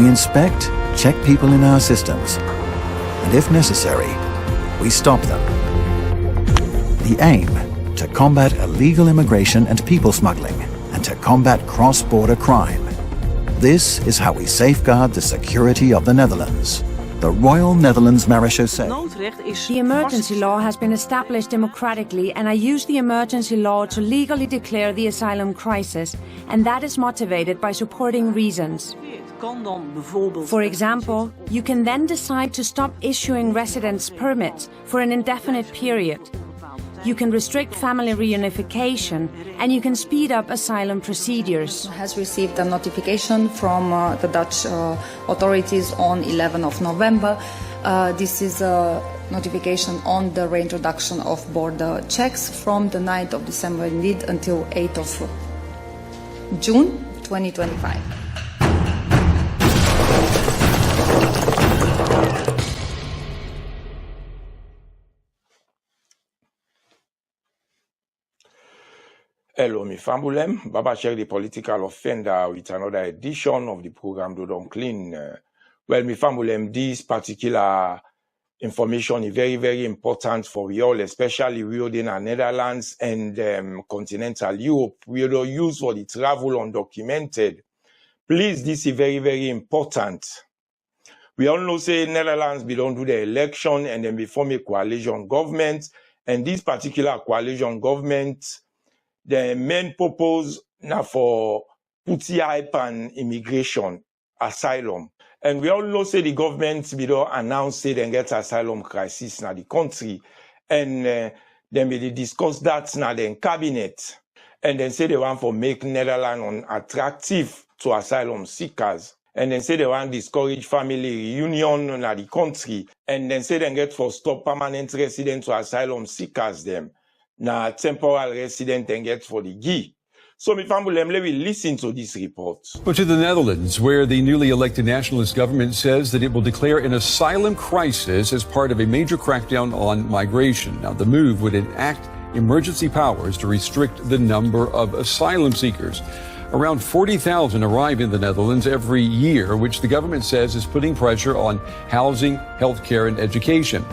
We inspect, check people in our systems, and if necessary, we stop them. The aim: to combat illegal immigration and people smuggling, and to combat cross-border crime. This is how we safeguard the security of the Netherlands. The Royal Netherlands Marechaussee. The emergency law has been established democratically, and I use the emergency law to legally declare the asylum crisis, and that is motivated by supporting reasons. For example, you can then decide to stop issuing residence permits for an indefinite period. You can restrict family reunification, and you can speed up asylum procedures. Has received a notification from the Dutch authorities on 11th of November. This is a notification on the reintroduction of border checks from the 9th of December indeed until 8th of June 2025. Hello, my family. Baba share the political offender with another edition of the program Dodom CLIN. Well, my family, this particular information is very, very important for we all, especially we in the Netherlands and continental Europe. We will use for the travel undocumented. Please, this is very, very important. We all know say Netherlands, we don't do the election and then we form a coalition government. And this particular coalition government, the main purpose now for putting hype on immigration, asylum. And we all know say the government we don't announce say they get asylum crisis in the country. And then we discuss that now in cabinet. And then say they want to make Netherlands unattractive to asylum seekers. And then say they want to discourage family reunion in the country. And then say they get for stop permanent resident to asylum seekers them. Now, temporal resident and get for the GI. So, my family, let me listen to this report. But to the Netherlands, where the newly elected nationalist government says that it will declare an asylum crisis as part of a major crackdown on migration. Now, the move would enact emergency powers to restrict the number of asylum seekers. Around 40,000 arrive in the Netherlands every year, which the government says is putting pressure on housing, healthcare, and education.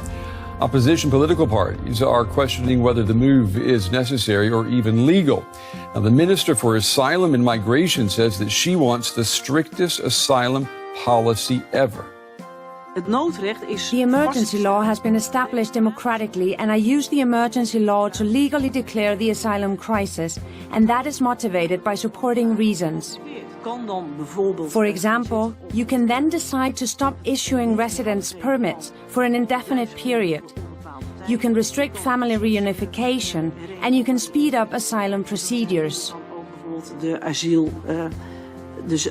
Opposition political parties are questioning whether the move is necessary or even legal. Now, the Minister for Asylum and Migration says that she wants the strictest asylum policy ever. The emergency law has been established democratically, and I use the emergency law to legally declare the asylum crisis, and that is motivated by supporting reasons. For example, you can then decide to stop issuing residence permits for an indefinite period. You can restrict family reunification, and you can speed up asylum procedures. De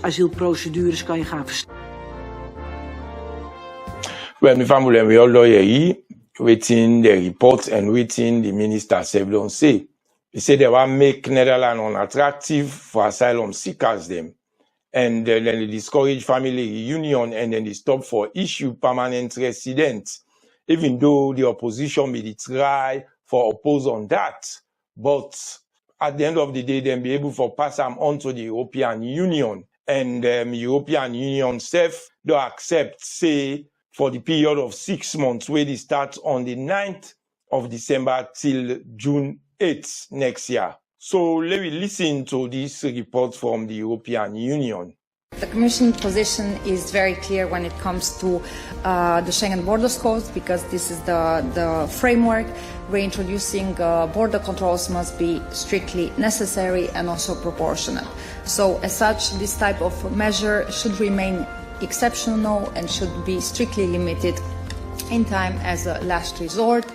asielprocedures kan je gaan versterken. Well, my family, we all know here, waiting the report and waiting the minister said don't say. He said they want to make Netherlands unattractive for asylum seekers them. And then they discourage family reunion and then they stop for issue permanent residents. Even though the opposition may try for oppose on that. But at the end of the day, they'll be able to pass them on to the European Union. And European Union self don't accept, say, for the period of 6 months, where they start on the 9th of December till June 8th next year. So let me listen to this report from the European Union. The Commission position is very clear when it comes to the Schengen Borders Code, because this is the framework. Reintroducing border controls must be strictly necessary and also proportional. So as such, this type of measure should remain exceptional and should be strictly limited in time as a last resort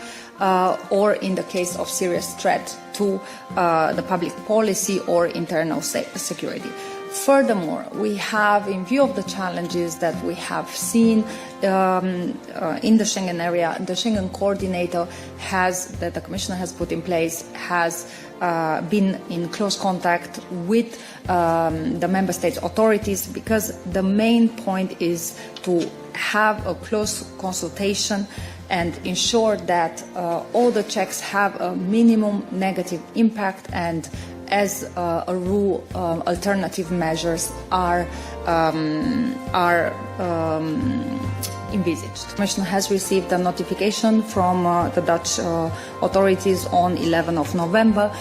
or in the case of serious threat to the public policy or internal security. Furthermore, we have, in view of the challenges that we have seen in the Schengen area, the Schengen coordinator that the Commission has put in place has been in close contact with the Member States authorities, because the main point is to have a close consultation and ensure that all the checks have a minimum negative impact and as a rule, alternative measures are envisaged. The Commission has received a notification from the Dutch authorities on 11 of November.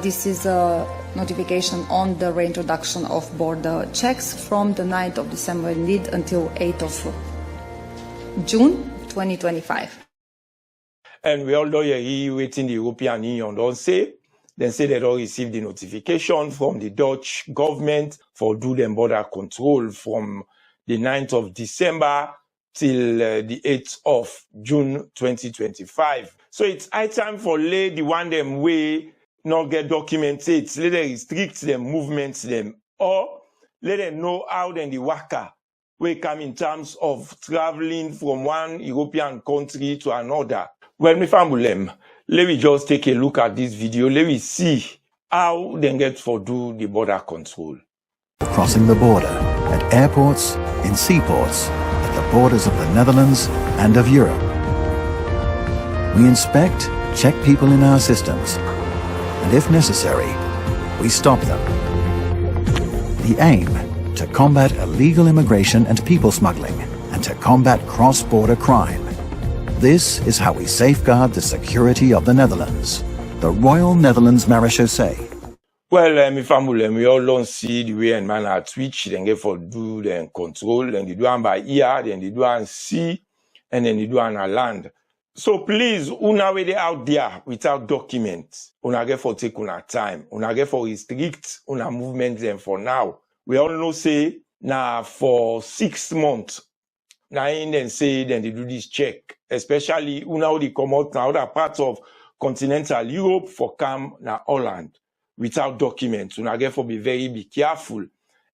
This is a notification on the reintroduction of border checks from the 9th of December indeed until 8th of June 2025. And we all know you're waiting the European Union don't say. They say they don't receive the notification from the Dutch government for do them border control from the 9th of December till the 8th of June 2025. So it's high time for the one them way not get documented, let them restrict them movements them, or let them know how then the worker will come in terms of traveling from one European country to another. Well, my family, let me just take a look at this video. Let me see how they get for do the border control. Crossing the border at airports, in seaports, at the borders of the Netherlands and of Europe. We inspect, check people in our systems, and if necessary, we stop them. The aim, to combat illegal immigration and people smuggling, and to combat cross-border crime. This is how we safeguard the security of the Netherlands. The Royal Netherlands Marechaussee. Well, my family, we all don't see the way and man at Twitch, then get for do, then control, then they do one by ear, then they do one see, and then they do one land. So please, una way they out there without documents, una get for take una time, una get for restrict una movement them for now. We all know say, now for 6 months, now then say, then they do this check, especially una they come out now other parts of continental Europe for come na Holland without documents. Una get for be careful.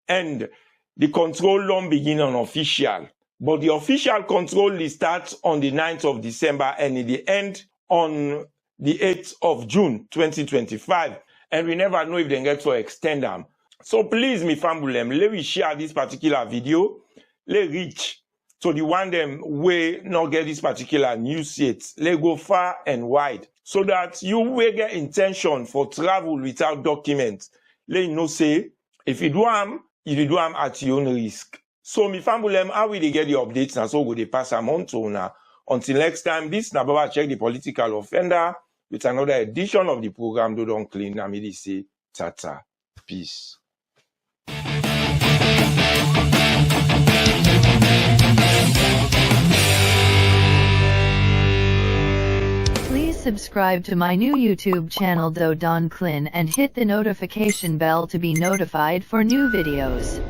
And the control don't begin on official. But the official control starts on the 9th of December and in the end on the 8th of June 2025. And we never know if they get to extend them. So please, me family, let me share this particular video. Let reach to the one them way not get this particular news yet. Let go far and wide so that you will get intention for travel without documents. Let you know say, if you do them at your own risk. So, my family, how will they get the updates? And so, go they pass them on to now. Until next time, this na Baba Check the Political Offender with another edition of the program Do Don't Clean. I'm going to say, tata, peace. Please subscribe to my new YouTube channel Do Don't Clean and hit the notification bell to be notified for new videos.